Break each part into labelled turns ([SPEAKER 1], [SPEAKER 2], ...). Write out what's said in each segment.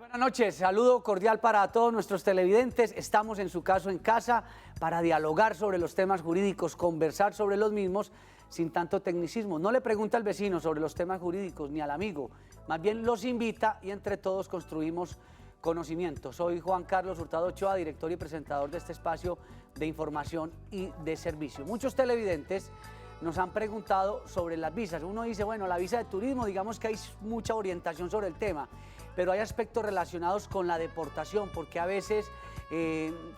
[SPEAKER 1] Buenas noches, saludo cordial para todos nuestros televidentes. Estamos en su caso en casa para dialogar sobre los temas jurídicos, conversar sobre los mismos sin tanto tecnicismo. No le pregunta al vecino sobre los temas jurídicos ni al amigo, más bien los invita y entre todos construimos conocimiento. Soy Juan Carlos Hurtado Ochoa, director y presentador de este espacio de información y de servicio. Muchos televidentes nos han preguntado sobre las visas. Uno dice, bueno, la visa de turismo, digamos que hay mucha orientación sobre el tema, pero hay aspectos relacionados con la deportación, porque a veces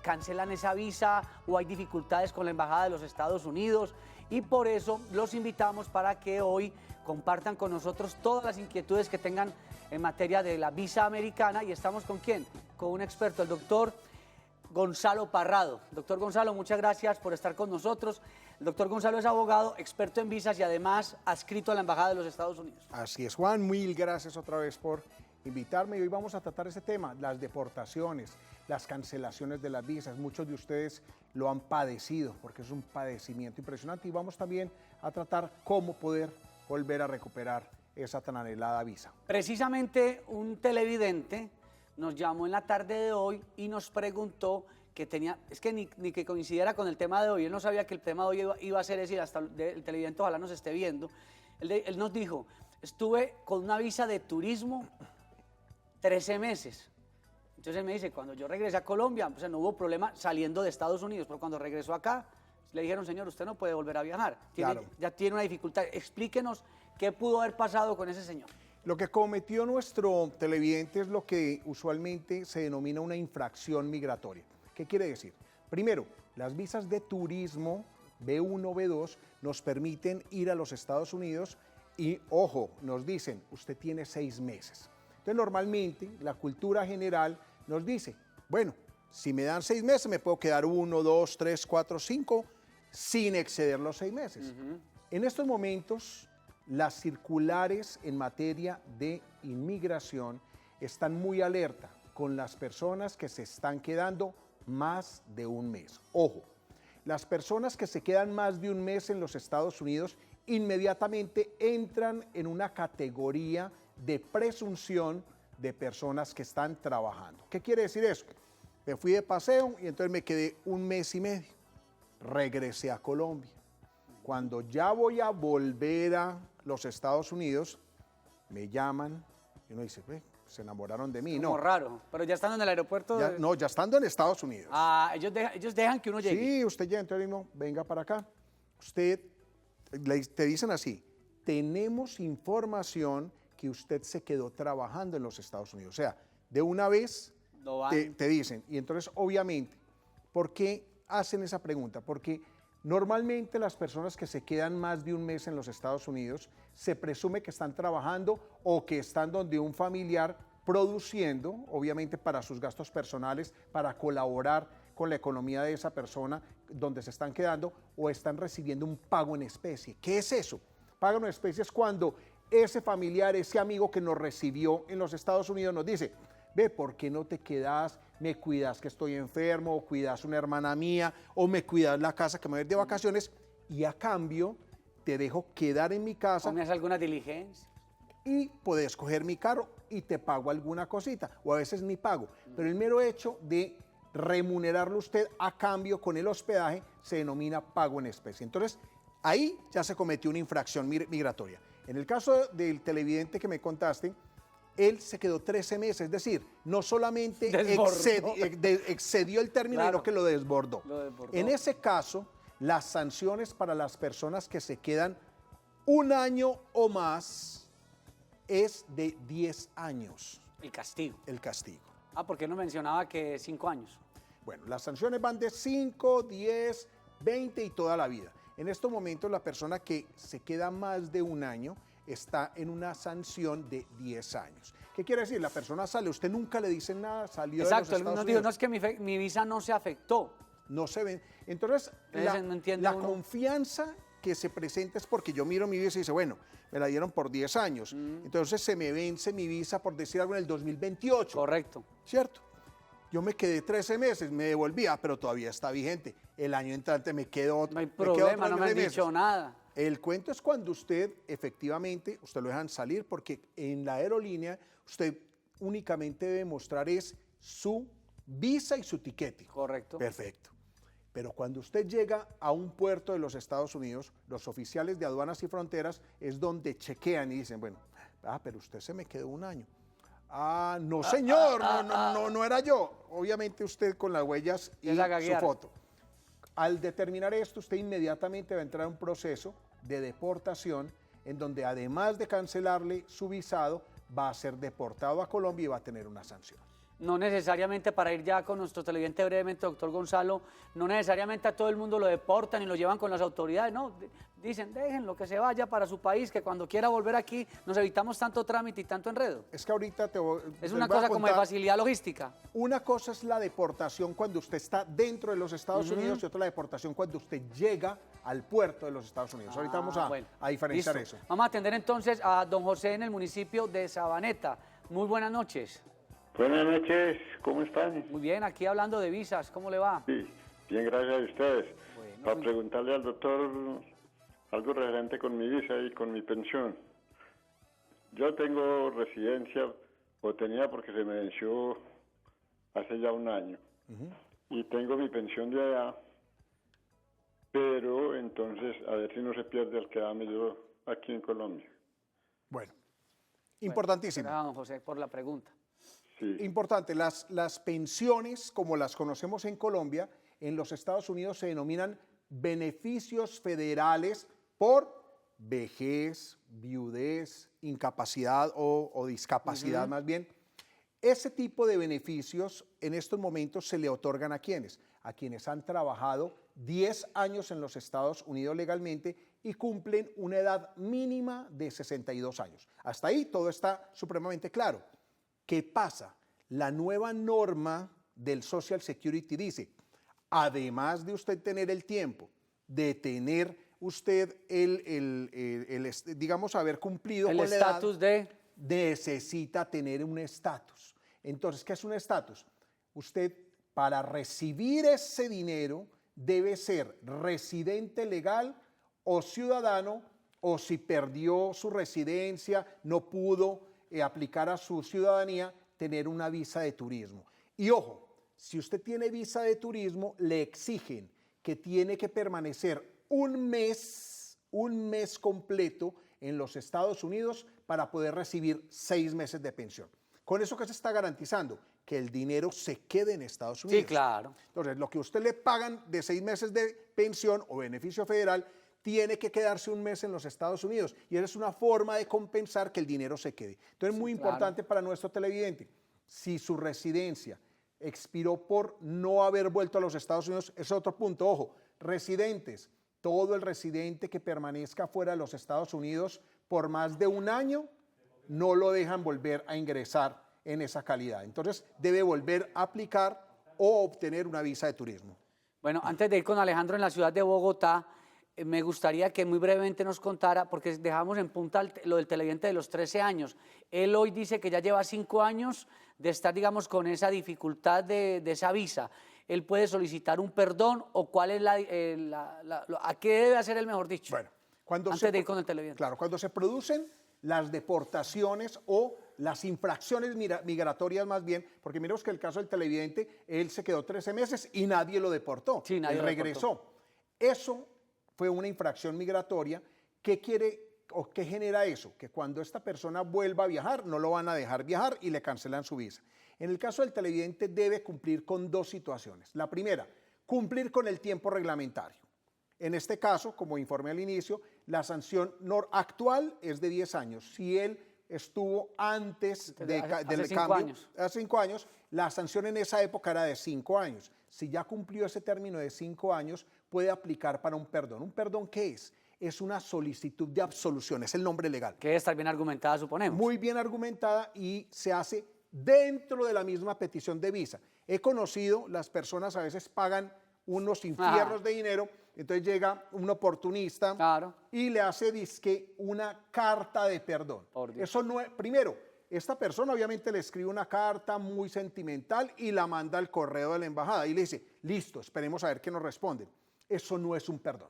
[SPEAKER 1] cancelan esa visa o hay dificultades con la Embajada de los Estados Unidos, y por eso los invitamos para que hoy compartan con nosotros todas las inquietudes que tengan en materia de la visa americana. ¿Y estamos con quién? Con un experto, el doctor Gonzalo Parrado. Doctor Gonzalo, muchas gracias por estar con nosotros. El doctor Gonzalo es abogado, experto en visas y además adscrito a la Embajada de los Estados Unidos.
[SPEAKER 2] Así es, Juan, mil gracias otra vez por invitarme y hoy vamos a tratar ese tema, las deportaciones, las cancelaciones de las visas. Muchos de ustedes lo han padecido porque es un padecimiento impresionante y vamos también a tratar cómo poder volver a recuperar esa tan anhelada visa.
[SPEAKER 1] Precisamente un televidente nos llamó en la tarde de hoy y nos preguntó que tenía, es que ni que coincidiera con el tema de hoy, él no sabía que el tema de hoy iba a ser ese, y hasta el televidente ojalá nos esté viendo. Él nos dijo, estuve con una visa de turismo 13 meses. Entonces él me dice, cuando yo regresé a Colombia, pues no hubo problema saliendo de Estados Unidos, pero cuando regresó acá, le dijeron, señor, usted no puede volver a viajar,
[SPEAKER 2] Claro.
[SPEAKER 1] ya tiene una dificultad. Explíquenos qué pudo haber pasado con ese señor.
[SPEAKER 2] Lo que cometió nuestro televidente es lo que usualmente se denomina una infracción migratoria. ¿Qué quiere decir? Primero, las visas de turismo B1, B2 nos permiten ir a los Estados Unidos y, ojo, nos dicen, usted tiene 6 meses. Entonces, normalmente, la cultura general nos dice, bueno, si me dan 6 meses, me puedo quedar 1, 2, 3, 4, 5, sin exceder los 6 meses. En estos momentos, las circulares en materia de inmigración están muy alerta con las personas que se están quedando más de un mes. Ojo, las personas que se quedan más de un mes en los Estados Unidos inmediatamente entran en una categoría de presunción de personas que están trabajando. ¿Qué quiere decir eso? Me fui de paseo y entonces me quedé un mes y medio. Regresé a Colombia. Cuando ya voy a volver a los Estados Unidos, me llaman y uno dice, se enamoraron de mí.
[SPEAKER 1] Como raro, pero ya estando en el aeropuerto.
[SPEAKER 2] No, ya estando en Estados Unidos.
[SPEAKER 1] Ah, ellos dejan que uno llegue.
[SPEAKER 2] Sí, usted llega, entonces no, venga para acá. Te dicen así, tenemos información que usted se quedó trabajando en los Estados Unidos. O sea, de una vez te dicen. Y entonces, obviamente, ¿por qué hacen esa pregunta? Porque normalmente las personas que se quedan más de un mes en los Estados Unidos se presume que están trabajando o que están donde un familiar produciendo, obviamente para sus gastos personales, para colaborar con la economía de esa persona donde se están quedando, o están recibiendo un pago en especie. ¿Qué es eso? Pago en especie es cuando ese familiar, ese amigo que nos recibió en los Estados Unidos nos dice, ve, ¿por qué no te quedas? Me cuidas que estoy enfermo, o cuidas una hermana mía, o me cuidas la casa que me voy a ir de vacaciones, y a cambio te dejo quedar en mi casa.
[SPEAKER 1] ¿O me haces alguna diligencia?
[SPEAKER 2] Y puedes coger mi carro y te pago alguna cosita, o a veces ni pago. Pero el mero hecho de remunerarlo usted a cambio con el hospedaje se denomina pago en especie. Entonces, ahí ya se cometió una infracción migratoria. En el caso del televidente que me contaste, él se quedó 13 meses, es decir, no solamente excedió el término, sino que lo desbordó. En ese caso, las sanciones para las personas que se quedan un año o más es de 10 años.
[SPEAKER 1] El castigo.
[SPEAKER 2] El castigo.
[SPEAKER 1] Ah, porque no mencionaba que 5 años.
[SPEAKER 2] Bueno, las sanciones van de 5, 10, 20 y toda la vida. En estos momentos, la persona que se queda más de un año está en una sanción de 10 años. ¿Qué quiere decir? La persona sale, usted nunca le dice nada, salió de los Estados Unidos.
[SPEAKER 1] Exacto, él nos dijo, no es que mi visa no se afectó.
[SPEAKER 2] No se ven. Entonces, la confianza que se presenta es porque yo miro mi visa y dice, bueno, me la dieron por 10 años. Entonces se me vence mi visa, por decir algo, en el 2028.
[SPEAKER 1] Correcto.
[SPEAKER 2] ¿Cierto? Yo me quedé 13 meses, me devolvía, pero todavía está vigente. El año entrante me quedó otro.
[SPEAKER 1] No hay problema, no me han dicho nada.
[SPEAKER 2] El cuento es cuando usted, efectivamente, usted lo dejan salir porque en la aerolínea usted únicamente debe mostrar es su visa y su tiquete.
[SPEAKER 1] Correcto.
[SPEAKER 2] Perfecto. Pero cuando usted llega a un puerto de los Estados Unidos, los oficiales de aduanas y fronteras es donde chequean y dicen, bueno, pero usted se me quedó un año. No señor, no era yo. Obviamente usted con las huellas y su foto. Al determinar esto, usted inmediatamente va a entrar a un proceso de deportación en donde además de cancelarle su visado, va a ser deportado a Colombia y va a tener una sanción.
[SPEAKER 1] No necesariamente, para ir ya con nuestro televidente brevemente, doctor Gonzalo, no necesariamente a todo el mundo lo deportan y lo llevan con las autoridades, no, dicen, déjenlo que se vaya para su país, que cuando quiera volver aquí nos evitamos tanto trámite y tanto enredo.
[SPEAKER 2] Es que ahorita
[SPEAKER 1] es una cosa como de facilidad logística.
[SPEAKER 2] Una cosa es la deportación cuando usted está dentro de los Estados Unidos y otra la deportación cuando usted llega al puerto de los Estados Unidos. Ahorita vamos a diferenciar eso.
[SPEAKER 1] Vamos a atender entonces a don José en el municipio de Sabaneta. Muy buenas noches.
[SPEAKER 3] Buenas noches, ¿cómo están?
[SPEAKER 1] Muy bien, aquí hablando de visas, ¿cómo le va?
[SPEAKER 3] Sí, bien, gracias a ustedes.
[SPEAKER 1] Bueno,
[SPEAKER 3] para preguntarle al doctor algo referente con mi visa y con mi pensión. Yo tengo residencia, o tenía porque se me venció hace ya un año, y tengo mi pensión de allá, pero entonces a ver si no se pierde al quedarme yo aquí en Colombia.
[SPEAKER 2] Bueno, importantísimo.
[SPEAKER 1] Gracias, don José, por la pregunta.
[SPEAKER 2] Sí. Importante, las pensiones, como las conocemos en Colombia, en los Estados Unidos se denominan beneficios federales por vejez, viudez, incapacidad o discapacidad más bien. Ese tipo de beneficios en estos momentos se le otorgan ¿a quiénes? A quienes han trabajado 10 años en los Estados Unidos legalmente y cumplen una edad mínima de 62 años. Hasta ahí todo está supremamente claro. ¿Qué pasa? La nueva norma del Social Security dice, además de usted tener el tiempo de tener usted digamos, haber cumplido
[SPEAKER 1] con
[SPEAKER 2] la edad,
[SPEAKER 1] estatus
[SPEAKER 2] necesita tener un estatus. Entonces, ¿qué es un estatus? Usted, para recibir ese dinero, debe ser residente legal o ciudadano, o si perdió su residencia, no pudo aplicar a su ciudadanía, tener una visa de turismo. Y ojo, si usted tiene visa de turismo, le exigen que tiene que permanecer un mes completo en los Estados Unidos para poder recibir 6 meses de pensión. ¿Con eso qué se está garantizando? Que el dinero se quede en Estados Unidos.
[SPEAKER 1] Sí, claro.
[SPEAKER 2] Entonces, lo que usted le pagan de 6 meses de pensión o beneficio federal, tiene que quedarse un mes en los Estados Unidos. Y esa es una forma de compensar que el dinero se quede. Entonces, muy importante para nuestro televidente. Si su residencia expiró por no haber vuelto a los Estados Unidos, es otro punto. Ojo, residentes, todo el residente que permanezca fuera de los Estados Unidos por más de un año, no lo dejan volver a ingresar en esa calidad. Entonces, debe volver a aplicar o obtener una visa de turismo.
[SPEAKER 1] Bueno, antes de ir con Alejandro en la ciudad de Bogotá, me gustaría que muy brevemente nos contara, porque dejamos en punta lo del televidente de los 13 años. Él hoy dice que ya lleva 5 años de estar, digamos, con esa dificultad de esa visa. ¿Él puede solicitar un perdón o cuál es a qué debe hacer él, mejor dicho?
[SPEAKER 2] Bueno,
[SPEAKER 1] antes de ir con el televidente.
[SPEAKER 2] Claro, cuando se producen las deportaciones o las infracciones migratorias más bien, porque miremos que el caso del televidente, él se quedó 13 meses y nadie lo deportó.
[SPEAKER 1] Sí, nadie
[SPEAKER 2] él
[SPEAKER 1] lo
[SPEAKER 2] regresó.
[SPEAKER 1] deportó.
[SPEAKER 2] Eso fue una infracción migratoria. ¿Qué quiere o qué genera eso? Que cuando esta persona vuelva a viajar, no lo van a dejar viajar y le cancelan su visa. En el caso del televidente debe cumplir con 2 situaciones. La primera, cumplir con el tiempo reglamentario. En este caso, como informé al inicio, la sanción actual es de 10 años. Si él estuvo antes del cambio, hace 5 años, la sanción en esa época era de 5 años. Si ya cumplió ese término de 5 años, puede aplicar para un perdón. ¿Un perdón qué es? Es una solicitud de absolución, es el nombre legal.
[SPEAKER 1] Que debe estar bien argumentada, suponemos.
[SPEAKER 2] Muy bien argumentada y se hace dentro de la misma petición de visa. He conocido, las personas a veces pagan unos infiernos de dinero, entonces llega un oportunista y le hace dizque una carta de perdón. Eso no es, primero, esta persona obviamente le escribe una carta muy sentimental y la manda al correo de la embajada y le dice, listo, esperemos a ver qué nos responden. Eso no es un perdón.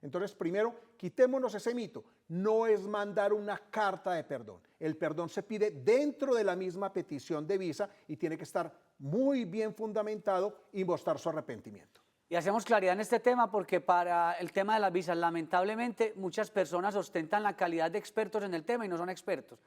[SPEAKER 2] Entonces, primero, quitémonos ese mito. No es mandar una carta de perdón. El perdón se pide dentro de la misma petición de visa y tiene que estar muy bien fundamentado y mostrar su arrepentimiento.
[SPEAKER 1] Y hacemos claridad en este tema porque para el tema de las visas, lamentablemente, muchas personas ostentan la calidad de expertos en el tema y no son expertos.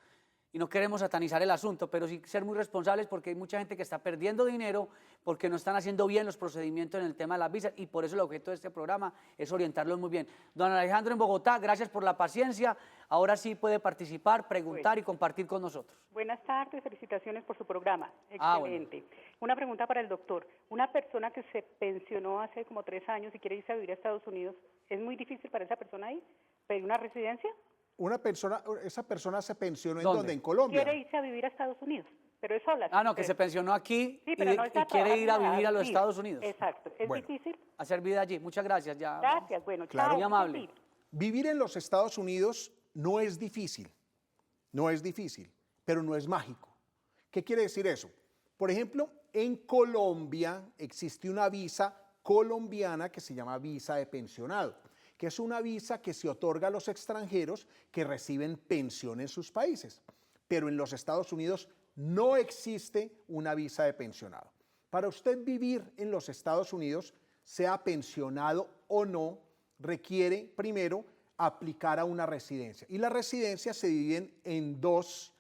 [SPEAKER 1] Y no queremos satanizar el asunto, pero sí ser muy responsables porque hay mucha gente que está perdiendo dinero porque no están haciendo bien los procedimientos en el tema de las visas y por eso el objeto de este programa es orientarlos muy bien. Don Alejandro en Bogotá, gracias por la paciencia. Ahora sí puede participar, preguntar y compartir con nosotros.
[SPEAKER 4] Buenas tardes, felicitaciones por su programa.
[SPEAKER 1] Bueno.
[SPEAKER 4] Excelente. Una pregunta para el doctor. Una persona que se pensionó hace como 3 años y quiere irse a vivir a Estados Unidos, ¿es muy difícil para esa persona ir? ¿Pedir una residencia?
[SPEAKER 2] Esa persona se pensionó ¿en
[SPEAKER 1] ¿Dónde?
[SPEAKER 2] dónde? En Colombia.
[SPEAKER 4] Quiere irse a vivir a Estados Unidos, pero es sola.
[SPEAKER 1] Ah, no, que se pensionó aquí
[SPEAKER 4] Sí, pero no
[SPEAKER 1] y
[SPEAKER 4] está
[SPEAKER 1] quiere ir a
[SPEAKER 4] trabajando
[SPEAKER 1] vivir a los
[SPEAKER 4] sí,
[SPEAKER 1] Estados Unidos.
[SPEAKER 4] Exacto. ¿Es
[SPEAKER 2] Bueno.
[SPEAKER 4] difícil?
[SPEAKER 1] Hacer vida allí. Muchas gracias. Ya.
[SPEAKER 4] Gracias. Bueno,
[SPEAKER 2] Claro.
[SPEAKER 4] chao.
[SPEAKER 1] Muy amable.
[SPEAKER 4] Sí.
[SPEAKER 2] Vivir en los Estados Unidos no es difícil, pero no es mágico. ¿Qué quiere decir eso? Por ejemplo, en Colombia existe una visa colombiana que se llama visa de pensionado, que es una visa que se otorga a los extranjeros que reciben pensión en sus países. Pero en los Estados Unidos no existe una visa de pensionado. Para usted vivir en los Estados Unidos, sea pensionado o no, requiere primero aplicar a una residencia. Y las residencias se dividen en dos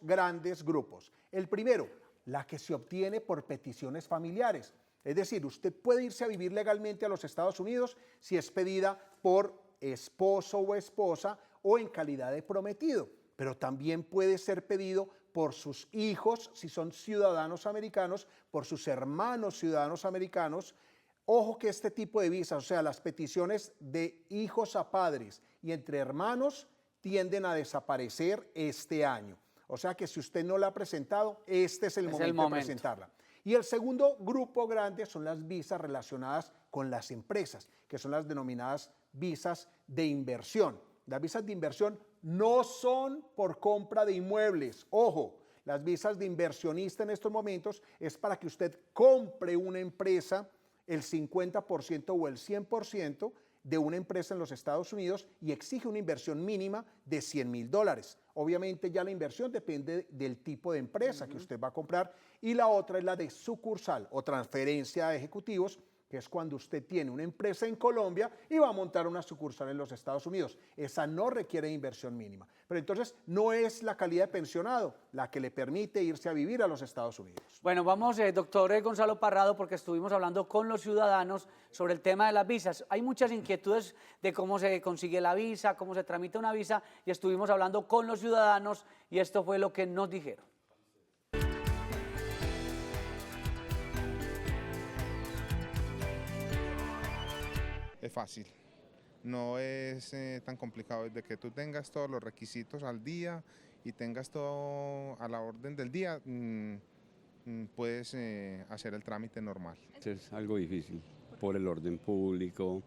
[SPEAKER 2] grandes grupos. El primero, la que se obtiene por peticiones familiares. Es decir, usted puede irse a vivir legalmente a los Estados Unidos si es pedida por esposo o esposa o en calidad de prometido, pero también puede ser pedido por sus hijos, si son ciudadanos americanos, por sus hermanos ciudadanos americanos. Ojo que este tipo de visas, o sea, las peticiones de hijos a padres y entre hermanos tienden a desaparecer este año. O sea que si usted no la ha presentado, este es el momento de presentarla. Y el segundo grupo grande son las visas relacionadas con las empresas, que son las denominadas visas de inversión. Las visas de inversión no son por compra de inmuebles. Ojo, las visas de inversionista en estos momentos es para que usted compre una empresa, el 50% o el 100% de una empresa en los Estados Unidos y exige una inversión mínima de $100,000. Obviamente ya la inversión depende del tipo de empresa que usted va a comprar y la otra es la de sucursal o transferencia de ejecutivos, que es cuando usted tiene una empresa en Colombia y va a montar una sucursal en los Estados Unidos. Esa no requiere inversión mínima. Pero entonces no es la calidad de pensionado la que le permite irse a vivir a los Estados Unidos.
[SPEAKER 1] Bueno, vamos, doctor Gonzalo Parrado, porque estuvimos hablando con los ciudadanos sobre el tema de las visas. Hay muchas inquietudes de cómo se consigue la visa, cómo se tramita una visa, y estuvimos hablando con los ciudadanos y esto fue lo que nos dijeron.
[SPEAKER 5] Es fácil, no es tan complicado. Desde que tú tengas todos los requisitos al día y tengas todo a la orden del día, puedes hacer el trámite normal.
[SPEAKER 6] Es algo difícil por el orden público,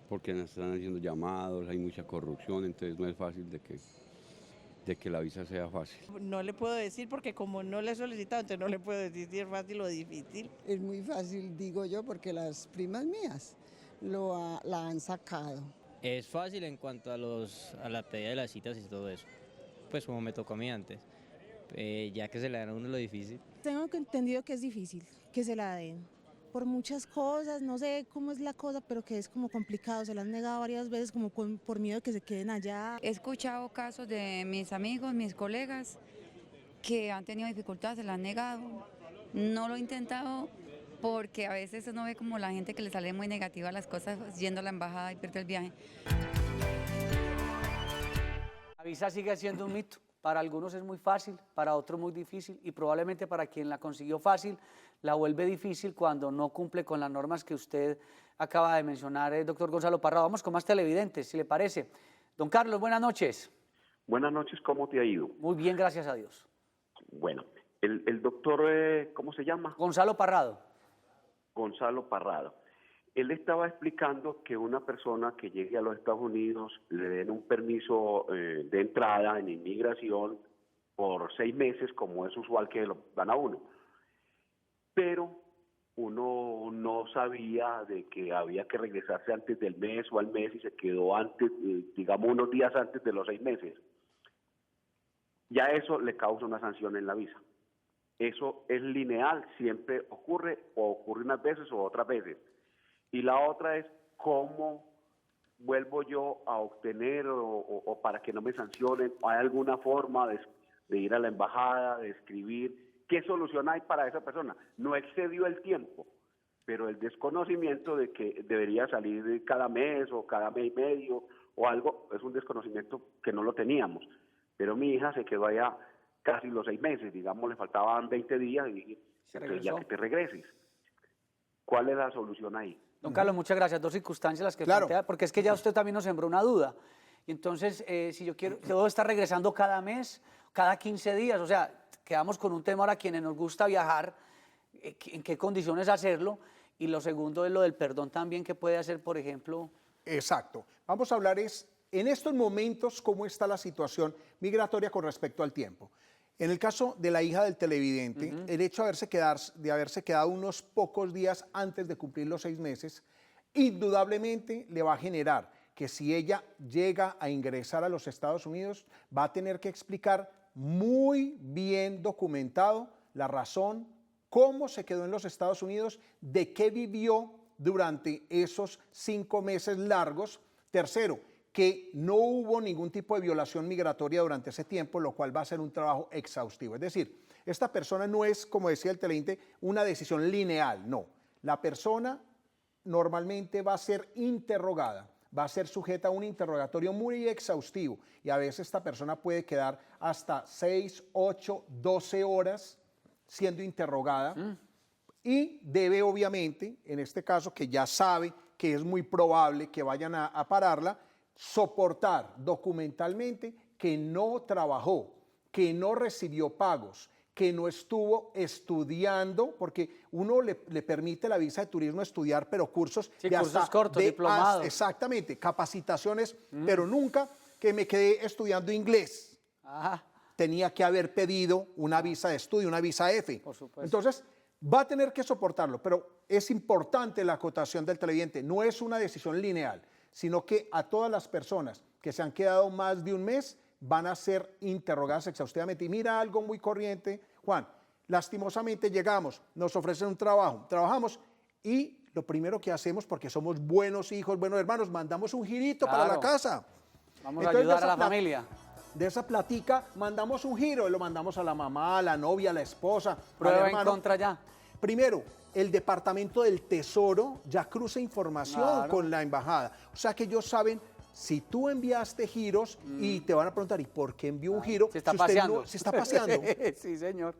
[SPEAKER 6] porque nos están haciendo llamados, hay mucha corrupción, entonces no es fácil de que la visa sea fácil.
[SPEAKER 7] No le puedo decir porque como no le he solicitado, entonces no le puedo decir si es fácil o difícil.
[SPEAKER 8] Es muy fácil, digo yo, porque las primas mías la han sacado.
[SPEAKER 9] Es fácil en cuanto a la pedida de las citas y todo eso, pues como me tocó a mí antes, ya que se le dan a uno lo difícil.
[SPEAKER 10] Tengo entendido que es difícil que se la den, por muchas cosas, no sé cómo es la cosa, pero que es como complicado, se la han negado varias veces como por miedo de que se queden allá.
[SPEAKER 11] He escuchado casos de mis amigos, mis colegas, que han tenido dificultades, se la han negado, no lo he intentado, porque a veces uno ve como la gente que le sale muy negativa a las cosas yendo a la embajada y pierde el viaje.
[SPEAKER 1] La visa sigue siendo un mito. Para algunos es muy fácil, para otros muy difícil y probablemente para quien la consiguió fácil la vuelve difícil cuando no cumple con las normas que usted acaba de mencionar, doctor Gonzalo Parrado. Vamos con más televidentes, si le parece. Don Carlos, buenas noches.
[SPEAKER 12] Buenas noches, ¿cómo te ha ido?
[SPEAKER 1] Muy bien, gracias a Dios.
[SPEAKER 12] Bueno, el doctor, ¿cómo se llama?
[SPEAKER 1] Gonzalo Parrado.
[SPEAKER 12] Gonzalo Parrado. Él estaba explicando que una persona que llegue a los Estados Unidos le den un permiso de entrada en inmigración por 6 meses, como es usual que lo dan a uno. Pero uno no sabía de que había que regresarse antes del mes o al mes y se quedó antes, digamos unos días antes de los 6 meses, ya eso le causa una sanción en la visa. Eso es lineal, siempre ocurre, o ocurre unas veces o otras veces. Y la otra es cómo vuelvo yo a obtener o para que no me sancionen. ¿Hay alguna forma de ir a la embajada, de escribir? ¿Qué solución hay para esa persona? No excedió el tiempo, pero el desconocimiento de que debería salir cada mes o cada mes y medio o algo, es un desconocimiento que no lo teníamos. Pero mi hija se quedó allá casi los 6 meses, digamos, le faltaban 20 días y dije, ya que te regreses. ¿Cuál es la solución ahí?
[SPEAKER 1] Don Carlos, muchas gracias. 2 circunstancias las que plantea, porque es que ya usted también nos sembró una duda. Y entonces, si yo debo estar regresando cada mes, cada 15 días, o sea, quedamos con un tema ahora quienes nos gusta viajar, en qué condiciones hacerlo, y lo segundo es lo del perdón también que puede hacer, por ejemplo.
[SPEAKER 2] Exacto. Vamos a hablar en estos momentos cómo está la situación migratoria con respecto al tiempo. En el caso de la hija del televidente, el hecho de haberse quedado unos pocos días antes de cumplir los 6 meses, indudablemente le va a generar que si ella llega a ingresar a los Estados Unidos, va a tener que explicar muy bien documentado la razón, cómo se quedó en los Estados Unidos, de qué vivió durante esos 5 meses largos. Tercero, que no hubo ningún tipo de violación migratoria durante ese tiempo, lo cual va a ser un trabajo exhaustivo. Es decir, esta persona no es, como decía el televidente, una decisión lineal, no. La persona normalmente va a ser interrogada, va a ser sujeta a un interrogatorio muy exhaustivo y a veces esta persona puede quedar hasta 6, 8, 12 horas siendo interrogada y debe obviamente, en este caso que ya sabe que es muy probable que vayan a pararla, soportar documentalmente que no trabajó, que no recibió pagos, que no estuvo estudiando, porque uno le permite la visa de turismo estudiar, pero cursos,
[SPEAKER 1] sí, cursos cortos, diplomados.
[SPEAKER 2] Exactamente, capacitaciones, pero nunca que me quedé estudiando inglés.
[SPEAKER 1] Ajá.
[SPEAKER 2] Tenía que haber pedido una visa de estudio, una visa F.
[SPEAKER 1] Por supuesto.
[SPEAKER 2] Entonces, va a tener que soportarlo, pero es importante la acotación del televidente, no es una decisión lineal, sino que a todas las personas que se han quedado más de un mes van a ser interrogadas exhaustivamente. Y mira algo muy corriente, Juan, lastimosamente llegamos, nos ofrecen un trabajo, trabajamos y lo primero que hacemos, porque somos buenos hijos, buenos hermanos, mandamos un girito para la casa.
[SPEAKER 1] Vamos a ayudar a la familia.
[SPEAKER 2] De esa platica mandamos un giro y lo mandamos a la mamá, a la novia, a la esposa.
[SPEAKER 1] Prueba en contra ya.
[SPEAKER 2] Primero, el Departamento del Tesoro ya cruza información con la embajada. O sea que ellos saben si tú enviaste giros y te van a preguntar, ¿y por qué envió un giro?
[SPEAKER 1] Se está paseando.
[SPEAKER 2] Se está paseando.
[SPEAKER 1] Sí, señor.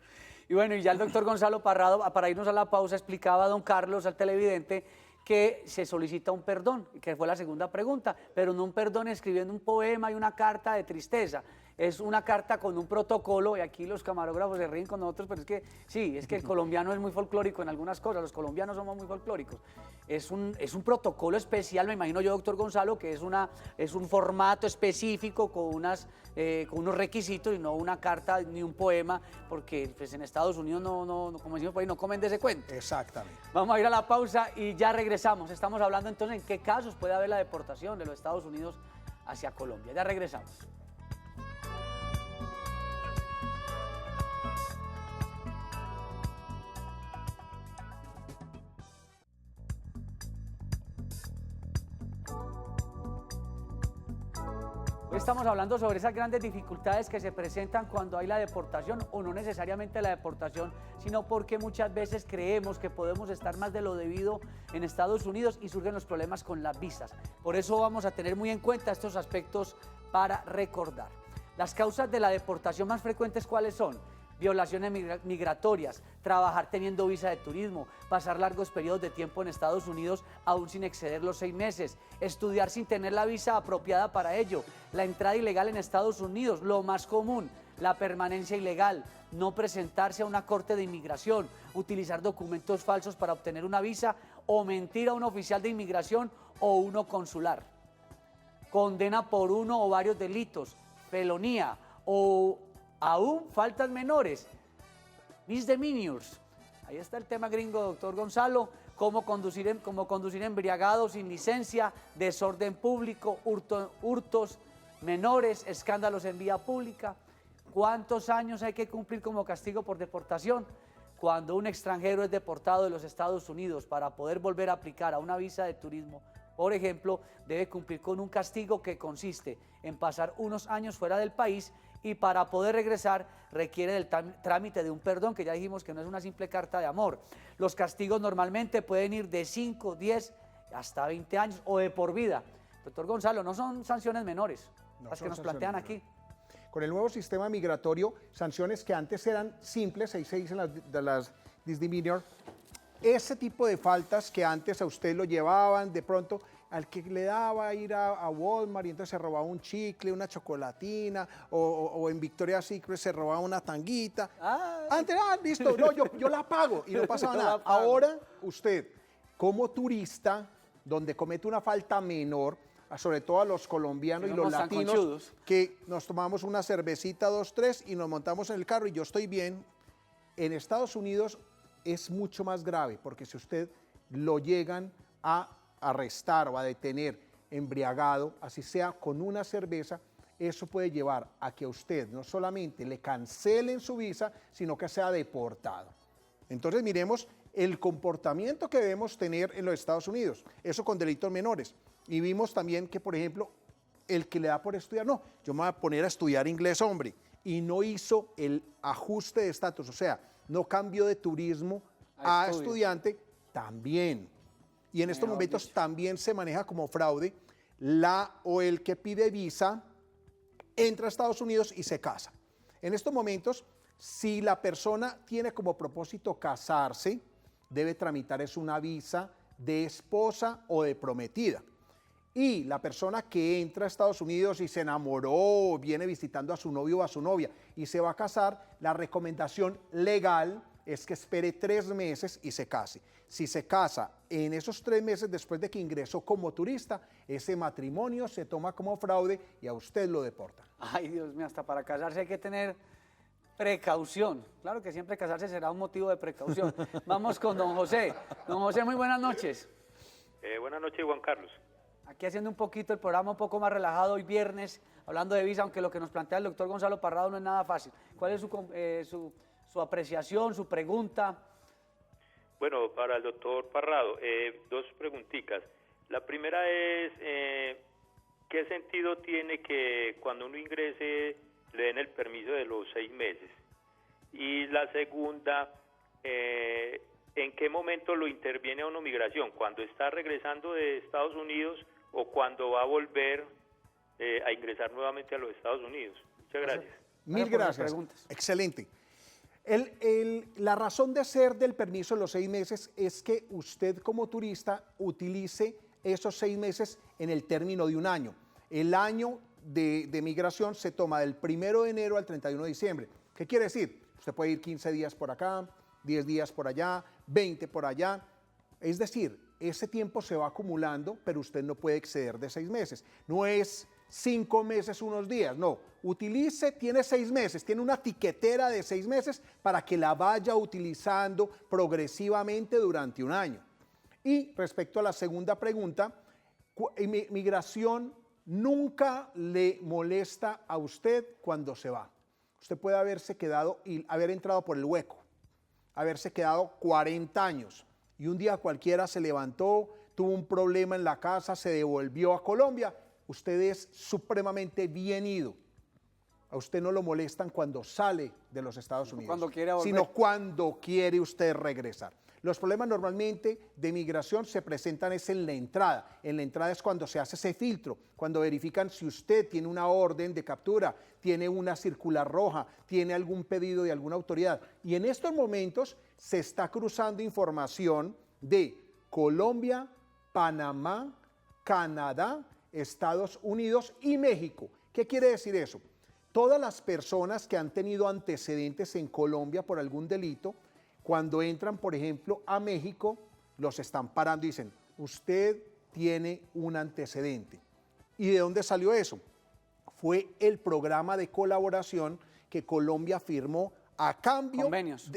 [SPEAKER 1] Y bueno, y ya el doctor Gonzalo Parrado, para irnos a la pausa, explicaba a don Carlos, al televidente, que se solicita un perdón, que fue la segunda pregunta, pero no un perdón escribiendo un poema y una carta de tristeza. Es una carta con un protocolo, y aquí los camarógrafos se ríen con nosotros, pero es que sí, es que el colombiano es muy folclórico en algunas cosas, los colombianos somos muy folclóricos. Es un protocolo especial, me imagino yo, doctor Gonzalo, que es un formato específico con unos requisitos y no una carta ni un poema, porque pues, en Estados Unidos como decimos por ahí, no comen de ese cuento.
[SPEAKER 2] Exactamente.
[SPEAKER 1] Vamos a ir a la pausa y ya regresamos. Estamos hablando entonces en qué casos puede haber la deportación de los Estados Unidos hacia Colombia. Ya regresamos. Hoy estamos hablando sobre esas grandes dificultades que se presentan cuando hay la deportación, o no necesariamente la deportación, sino porque muchas veces creemos que podemos estar más de lo debido en Estados Unidos y surgen los problemas con las visas. Por eso vamos a tener muy en cuenta estos aspectos para recordar. Las causas de la deportación más frecuentes, ¿cuáles son? Violaciones migratorias, trabajar teniendo visa de turismo, pasar largos periodos de tiempo en Estados Unidos aún sin exceder los 6 meses, estudiar sin tener la visa apropiada para ello, la entrada ilegal en Estados Unidos, lo más común, la permanencia ilegal, no presentarse a una corte de inmigración, utilizar documentos falsos para obtener una visa o mentir a un oficial de inmigración o uno consular, condena por uno o varios delitos, felonía o aún faltas menores, misdemeanors, Ahí está el tema gringo, doctor Gonzalo, cómo conducir embriagado sin licencia, desorden público, hurtos menores, escándalos en vía pública. ¿Cuántos años hay que cumplir como castigo por deportación? Cuando un extranjero es deportado de los Estados Unidos, para poder volver a aplicar a una visa de turismo, por ejemplo, debe cumplir con un castigo que consiste en pasar unos años fuera del país, y para poder regresar requiere del trámite de un perdón, que ya dijimos que no es una simple carta de amor. Los castigos normalmente pueden ir de 5, 10, hasta 20 años o de por vida. Doctor Gonzalo, no son sanciones menores las que nos plantean aquí.
[SPEAKER 2] Con el nuevo sistema migratorio, sanciones que antes eran simples, ahí se dicen las misdemeanor, ese tipo de faltas que antes a usted lo llevaban de pronto al que le daba ir a Walmart y entonces se robaba un chicle, una chocolatina, o en Victoria's Secret se robaba una tanguita. Antes, listo, no, yo la pago y no pasaba nada. Ahora usted, como turista, donde comete una falta menor, sobre todo a los colombianos y los latinos, que nos tomamos una cervecita, 2, 3 y nos montamos en el carro y yo estoy bien, en Estados Unidos es mucho más grave, porque si usted lo llegan a arrestar o a detener embriagado, así sea con una cerveza, eso puede llevar a que a usted no solamente le cancelen su visa, sino que sea deportado. Entonces miremos el comportamiento que debemos tener en los Estados Unidos, eso con delitos menores. Y vimos también que, por ejemplo, el que le da por estudiar, no, yo me voy a poner a estudiar inglés, hombre, y no hizo el ajuste de estatus, o sea, no cambió de turismo a estudiante, también. Y en estos momentos también se maneja como fraude o el que pide visa, entra a Estados Unidos y se casa. En estos momentos, si la persona tiene como propósito casarse, debe tramitar una visa de esposa o de prometida. Y la persona que entra a Estados Unidos y se enamoró o viene visitando a su novio o a su novia y se va a casar, la recomendación legal es que espere 3 meses y se case. Si se casa en esos 3 meses después de que ingresó como turista, ese matrimonio se toma como fraude y a usted lo deportan.
[SPEAKER 1] Ay, Dios mío, hasta para casarse hay que tener precaución. Claro que siempre casarse será un motivo de precaución. Vamos con don José. Don José, muy buenas noches.
[SPEAKER 13] Buenas noches, Juan Carlos.
[SPEAKER 1] Aquí haciendo un poquito el programa un poco más relajado hoy viernes, hablando de visa, aunque lo que nos plantea el doctor Gonzalo Parrado no es nada fácil. ¿Cuál es su apreciación, su pregunta?
[SPEAKER 13] Bueno, para el doctor Parrado, 2 preguntitas. La primera es, ¿qué sentido tiene que cuando uno ingrese le den el permiso de los 6 meses? Y la segunda, ¿en qué momento lo interviene a uno migración? ¿Cuando está regresando de Estados Unidos o cuando va a volver a ingresar nuevamente a los Estados Unidos? Muchas gracias.
[SPEAKER 2] Mil gracias. Excelente. La razón de ser del permiso de los 6 meses es que usted como turista utilice esos 6 meses en el término de un año. El año de migración se toma del 1 de enero al 31 de diciembre. ¿Qué quiere decir? Usted puede ir 15 días por acá, 10 días por allá, 20 por allá. Es decir, ese tiempo se va acumulando, pero usted no puede exceder de 6 meses. No es 5 meses, unos días, no. Tiene 6 meses, tiene una tiquetera de 6 meses para que la vaya utilizando progresivamente durante un año. Y respecto a la segunda pregunta, migración nunca le molesta a usted cuando se va. Usted puede haberse quedado y haber entrado por el hueco, haberse quedado 40 años y un día cualquiera se levantó, tuvo un problema en la casa, se devolvió a Colombia. Usted es supremamente bien ido. A usted no lo molestan cuando sale de los Estados Unidos, sino cuando quiere usted regresar. Los problemas normalmente de migración se presentan en la entrada. En la entrada es cuando se hace ese filtro, cuando verifican si usted tiene una orden de captura, tiene una circular roja, tiene algún pedido de alguna autoridad. Y en estos momentos se está cruzando información de Colombia, Panamá, Canadá, Estados Unidos y México. ¿Qué quiere decir eso? Todas las personas que han tenido antecedentes en Colombia por algún delito, cuando entran, por ejemplo, a México, los están parando y dicen, usted tiene un antecedente. ¿Y de dónde salió eso? Fue el programa de colaboración que Colombia firmó a cambio,
[SPEAKER 1] Convenios.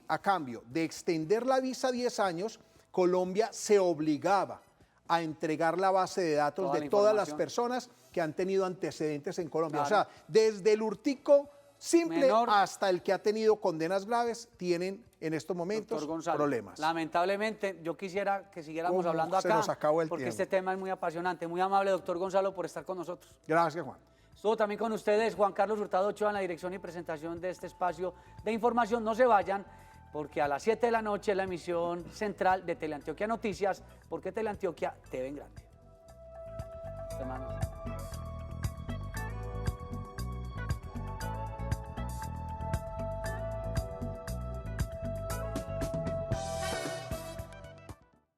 [SPEAKER 2] a cambio de extender la visa a 10 años, Colombia se obligaba a entregar la base de datos
[SPEAKER 1] Toda
[SPEAKER 2] de
[SPEAKER 1] la
[SPEAKER 2] todas las
[SPEAKER 1] información.
[SPEAKER 2] personas que han tenido antecedentes en Colombia.
[SPEAKER 1] Claro.
[SPEAKER 2] O sea, desde el hurtico simple
[SPEAKER 1] Menor.
[SPEAKER 2] hasta el que ha tenido condenas graves, tienen en estos momentos
[SPEAKER 1] Doctor Gonzalo,
[SPEAKER 2] problemas.
[SPEAKER 1] Lamentablemente, yo quisiera que siguiéramos
[SPEAKER 2] ¿Cómo
[SPEAKER 1] hablando
[SPEAKER 2] se
[SPEAKER 1] acá,
[SPEAKER 2] nos acabó el
[SPEAKER 1] porque
[SPEAKER 2] tiempo?
[SPEAKER 1] este tema es muy apasionante. Muy amable, doctor Gonzalo, por estar con nosotros.
[SPEAKER 2] Gracias, Juan.
[SPEAKER 1] Estuvo también con ustedes Juan Carlos Hurtado Ochoa en la dirección y presentación de este espacio de información. No se vayan, porque a las 7 de la noche es la emisión central de Teleantioquia Noticias, porque Teleantioquia te ve en grande. Hermanos.